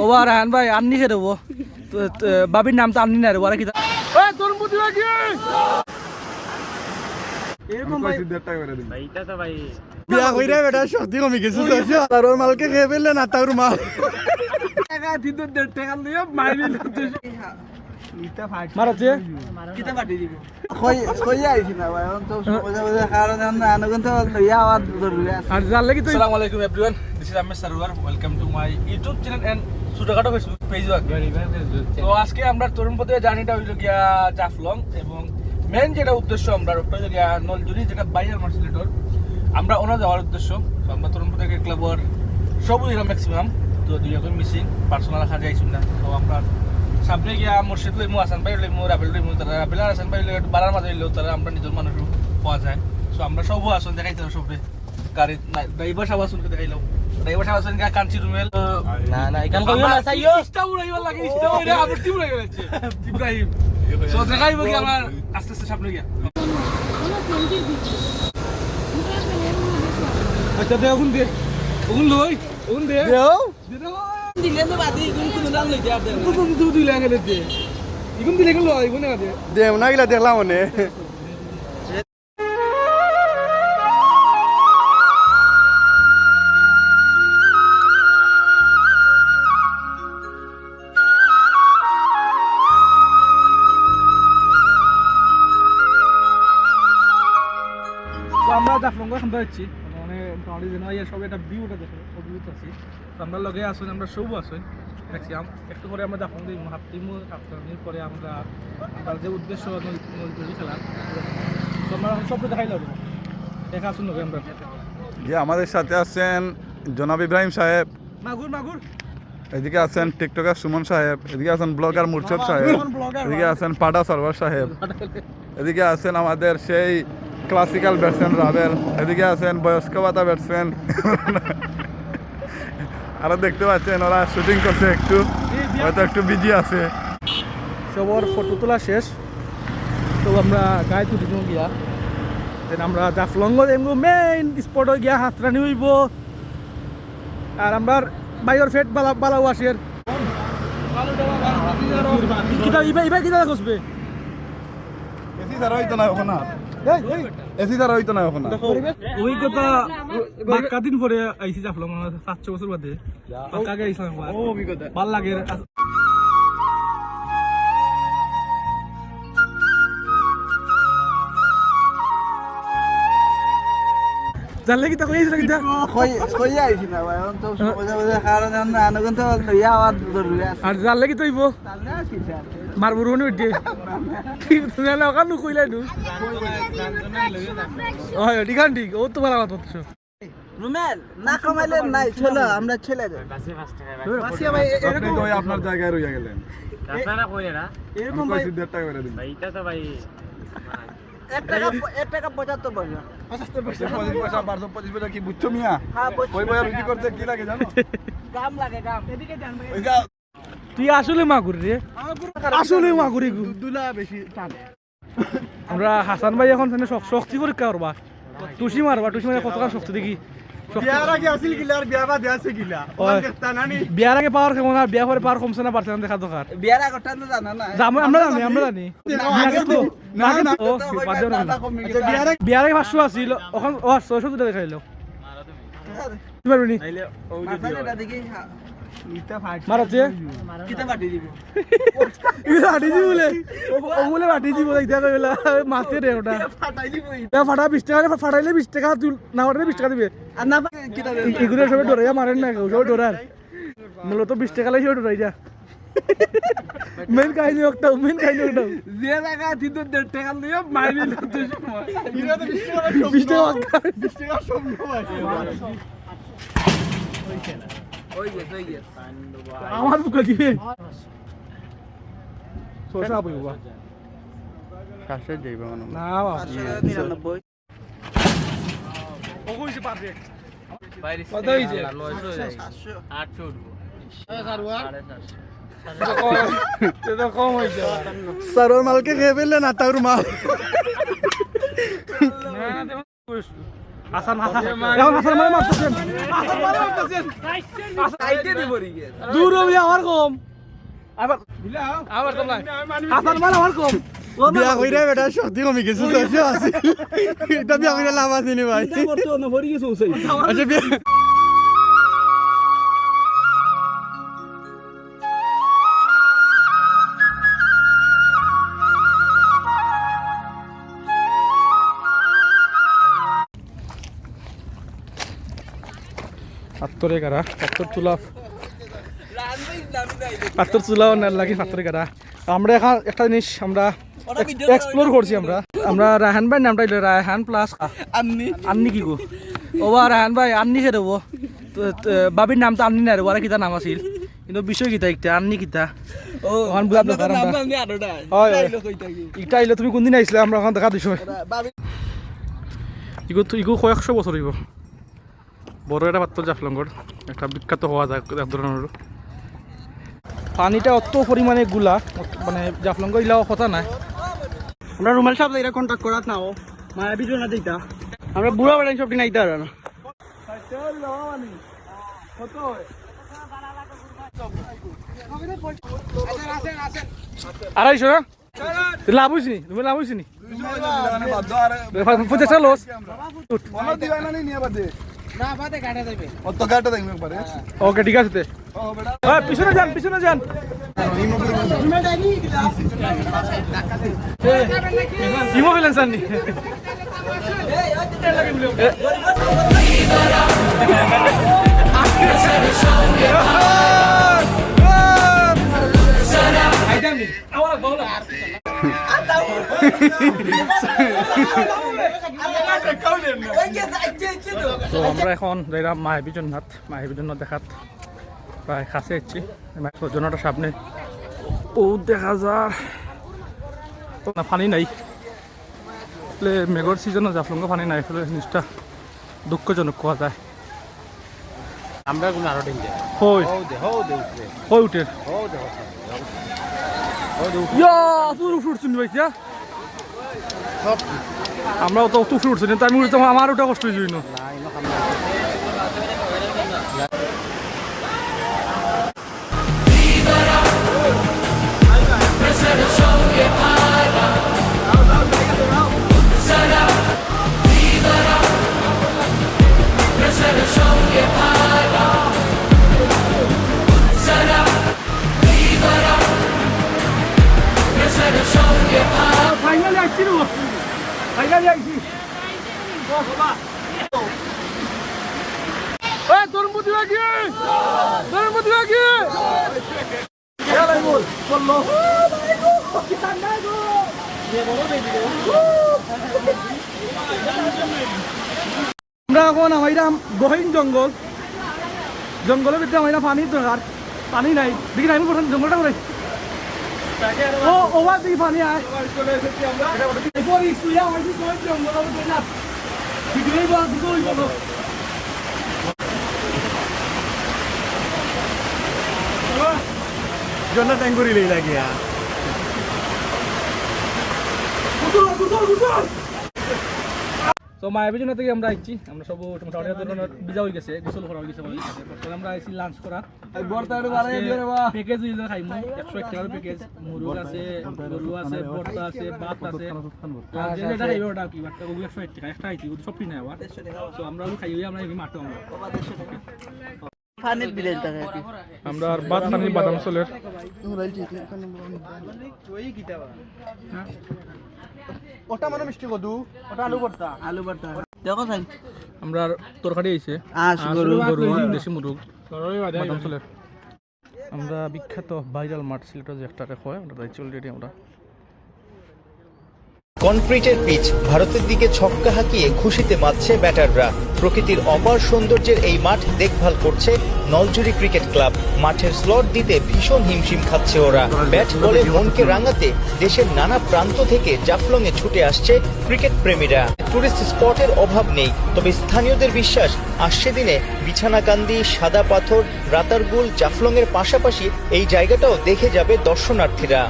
ওবার রাহান ভাই আননি খেয়ে দেবো বাবির নাম তো আননি না রে ওরা কি বিয়া কইরা বেটা সত্যি কমে গেছে তার ওর মালকে খেয়ে ফেললে না তার মাল মারাচ্ছে আর যার লাগি তো আসসালামু আলাইকুম everyone this is Ahmed Sarwar welcome to my YouTube channel and ছোটখাটো ফেসবুক পেজ। তো আজকে আমরা তরুণপথে জার্নিটা হইল গিয়া জাফলং এবং মেন যেটা উদ্দেশ্য আমরা হইল গিয়া নলজুরি যেটা বাইয়ার মার্সিলেটর আমরা ওনা যাওয়ার উদ্দেশ্য। তো আমরা তরুণপথে ক্লাবের সবই ম্যাক্সিমাম তো দুই এখন মিসিং পার্সোনাল রাখা যাইছিল না। তো আমরা সামনে গিয়া মুর্শিদ লইমু আসান পাই লইমু রাবেল লইমু তারা রাবেল আসান পাই লই বাড়ার মাঝে লইলেও তারা আমরা নিজের মানুষও পাওয়া যায়। সো আমরা সবও আসন দেখাইতে সবরে গাড়ি ড্রাইভার সাহেব আসন দেখাইলাম ড্রাইভার সাহেব আসন গা কাঞ্চি রুমেল না না এখান কইও না সাইও ইস্টা উড়াইবার লাগে ইস্টা উড়াই আবার টিম উড়াই গেছে ইব্রাহিম। সো দেখাইব কি আমরা আস্তে আস্তে সামনে গিয়া আচ্ছা দে ওগুন দে ওগুন লই ওগুন দে দেও দিলে তো বাদি কোন কোন নাম লই যা দে তো তুই তুই লাগে দে ইগুন দিলে গেল ইগুন না দে দে না গিলা দেখলাম মনে আমরা জাফলং এখন যাচ্ছি মানে মোটামুটি যেন ইয়ে সব একটা ভিউটা দেখে সব ভিউ আছি। তো আমরা লগে আসুন আমরা সবও আসুন ম্যাক্সিমাম একটু পরে আমরা জাফলং দিই হাফটিমু হাফটার পরে আমরা আমরা যে উদ্দেশ্য নলজুরি খেলা তো আমরা সব দেখাই লাগবো দেখা আসুন লগে আমরা। যে আমাদের সাথে আছেন জনাব ইব্রাহিম সাহেব, মাগুর মাগুর এদিকে আছেন টিকটকার সুমন সাহেব, এদিকে আছেন ব্লগার মুর্শিদ সাহেব, এদিকে আছেন পাটা সরওয়ার সাহেব, এদিকে আছেন আমাদের সেই ক্লাসিক্যাল ব্যাটসম্যান রাবেল, এদিকে আছেন বয়স্ক ভাতা ব্যাটসম্যান আরো দেখতে পাচ্ছেন ওরা শুটিং করছে একটু হয়তো একটু বিজি আছে। সবার ফটো তোলা শেষ তো আমরা গায়ে তুলি গিয়া দেন আমরা জাফলং এমগো মেইন স্পটে গিয়া হাতরানি হইব আর আমরা বাইর ফেট বালাও আসের কিতা ইবা ইবা কিতা কসবে এসি স্যার হইতো না ওখানে এসি স্যার হইতো না ওখানে অভিজ্ঞতা বাক্কা দিন পরে আইসি জাফলং 700 বছর বাদে বাক্কা গে আইছিলাম অভিজ্ঞতা ভাল লাগে জানলে কি তা কইছিস কিতা কই আইছি না ভাই অন তো মজা মজা কারণ আমরা আনগন তো লইয়া আওয়াজ জরুরি আছে আর জানলে কি তৈব তাহলে কি স্যার মারবুর হনি উঠে তুমি না ওখানে কইলাই নু ওই ঠিকান ঠিক ও তোমার আমার তথ্য রুমেল না কমাইলে নাই চলো আমরা চলে যাই বাসি ভাই এরকম ওই আপনার জায়গায় রইয়া গেলেন আপনারা কইরে না এরকম ভাই 1.5 টাকা করে দিন ভাই এটা তো ভাই 1 টাকা 75 পয়সা 75 পয়সা 25 পয়সা কি বুঝছো মিয়া হ্যাঁ ওই বয়া রুটি করতে কি লাগে জানো গাম লাগে গাম এদিকে যান ভাই ওই গা তুই আসলে মাগুর রে আসলে মাগুরি দুলা বেশি টানে আমরা হাসান ভাই এখন শক্তি পরীক্ষা করবা টুসি মারবা টুসি মারে কতটা শক্তি দেখি বিয়ার আগে আসিল গিলা আর বিয়া বাদে আছে গিলা ওখান দেখতা না নি বিয়ার আগে পাওয়ার কেমন আর বিয়া পরে পাওয়ার কমছে না বাড়ছে না দেখা দরকার বিয়ার আগটা না জানা না আমরা জানি না না ও বাদ দাও না বিয়ার আগে 500 আছিল এখন ও 600 টাকা দেখাইলো তুমি পারবি নি মাথাটা দেখি ইটা ফাট মারাচ্ছে কিটা বাটি দিব ইটা বাটি দিব বলে ও বলে বাটি দিব ইটা কইলা মারতে রে ওটা ফাটাই দিব এটা ফাটা 20 টাকা ফাটাইলে 20 টাকা তুই না ওটা 20 টাকা দিবে আর না কিটা এগুলো সবাই ডরে মারেন না সবাই ডরার মূলত 20 টাকা লাগে ডরাই যা মেন কাহিনী একটা যে টাকা দিত 1.5 টাকা লইয়া মাইরি লতে সময় ইরা তো 20 টাকা 20 টাকা সব নয় ওই যে আমার বুকে দিবে সোসা বই বাবা শাসে যাইবা মানে না বাবা 99 ও কইছে পারবে বাইরে কত হইছে 700 800 উঠবো এটা কম হইছে সারোর মালকে খেয়ে ফেললে না তার মাল না হাসান এখন হাসান মানে মারতেছেন হাসান মানে মারতেছেন আইতে দিব রিগে দূর হবে আমার কম আবার আবার তো নাই হাসান মানে আমার কম বিয়া কইরা বেটা শক্তি কমে গেছে তো আছে এটা বিয়া কইরা লাভ আছে নি ভাই বর্তমানে ভরি গেছে উসাই আচ্ছা বিয়া পাত্তরে গাড়া পাত্তর চুলা পাত্তর চুলা ওনার লাগে পাত্তরে গাড়া আমরা এখন একটা জিনিস আমরা এক্সপ্লোর করছি আমরা রায়হান ভাই নামটা হইলো রায়হান প্লাস আন্নি কি গো ও রায়হান ভাই আন্নি খেয়ে দেবো বাবির নাম তো আন্নি না রে ওরা কিতা নাম আছিল কিন্তু বিষয় কিতা একটা আন্নি কিতা ওখান বুঝার দরকার আমরা হয় ইটা আইলে তুমি কোনদিন আইছিলে আমরা ওখান দেখা দিছ ইগো কয়েকশো বছর হইব বড় একটা পাত্র জাফলঙ্গর একটা বিখ্যাত হওয়া যায় এক ধরনের পানিটা অত পরিমাণে গুলা মানে জাফলঙ্গ ইলাও কথা নাই আমরা রুমাল সাহেব এরা কন্টাক্ট করাত নাও মায়া বিজয় না দিতা আমরা বুড়া বেড়াই সব দিন আইতা আর না আড়াইশো না লাভ হয়েছি তুমি লাভ হয়েছি নি পঞ্চাশটা লস ওকে ঠিক আছে পিছনে যান ইমো ফেলেন স্যার নি তো আমরা এখন যাইলাম মায়াবীজনাথ দেখাত প্রায় কাছে যাচ্ছি জনাটার সামনে ও দেখা যায় না পানি নাই মেঘর সিজনে জাফলঙ্গ পানি নাই ফলে জিনিসটা দুঃখজনক কোয়া যায় আমরা কোনো আরো দিন হই উঠে ইয়া পুরো ফ্রুট শুনি ভাই আমরা তো অত ফ্রুট শুনি তাই আমার ওটা কষ্ট হয়েছিল না ফাইনালি আসছি তরমুজ লাগে আমরা এখন আমাইরাম গহীন জঙ্গলের ভিতরে আমাইরা পানির দরকার পানি নাই দেখি আমি প্রথম জঙ্গলটা করে ও ওভার দিকে পানি আয় জন্য ট্যাঙ্গুরি লেই লাগিয়া তো মায়াবীজনা থেকে আমরা আইছি আমরা সব মোটামুটি ধরনের বিজা হয়ে গেছে গোসল করা হয়ে গেছে আমরা আইছি লাঞ্চ করা প্যাকেজ হইলে খাইমু 101 টাকার প্যাকেজ মুরগ আছে গরু আছে ভর্তা আছে ভাত আছে আর যেটা খাইবে ওটা কি বাট 101 টাকা একটা আইছি সব কিনে আবার তো আমরা খাইবে আমরা এই মাঠে আমরা পানির বিলের টাকা আমরা আর ভাত খানি বাদাম চলের ওটা মানে মিষ্টি কদু ওটা আলু ভর্তা দেখো ভাই আমরা তরকারি আইছে গরু দেশি মুরগ বাদাম চলের আমরা বিখ্যাত ভাইরাল মাঠ সিলেটের যে একটা হয় আমরা যাইছি অলরেডি আমরা কনক্রিটের পিচ ভারতের দিকে ছক্কা হাঁকিয়ে খুশিতে মাতছে ব্যাটাররা। প্রকৃতির অপার সৌন্দর্যের এই মাঠ দেখভাল করছে নলজুরি ক্রিকেট ক্লাব। মাঠের স্লট দিতে ভীষণ হিমশিম খাচ্ছে ওরা। ব্যাট বলে মনকে রাঙাতে দেশের নানা প্রান্ত থেকে জাফলংয়ে ছুটে আসছে ক্রিকেট প্রেমীরা। টুরিস্ট স্পটের অভাব নেই, তবে স্থানীয়দের বিশ্বাস আসছে দিনে বিছানাকান্দি, সাদা পাথর, রাতারগুল, জাফলংয়ের পাশাপাশি এই জায়গাটাও দেখে যাবে দর্শনার্থীরা।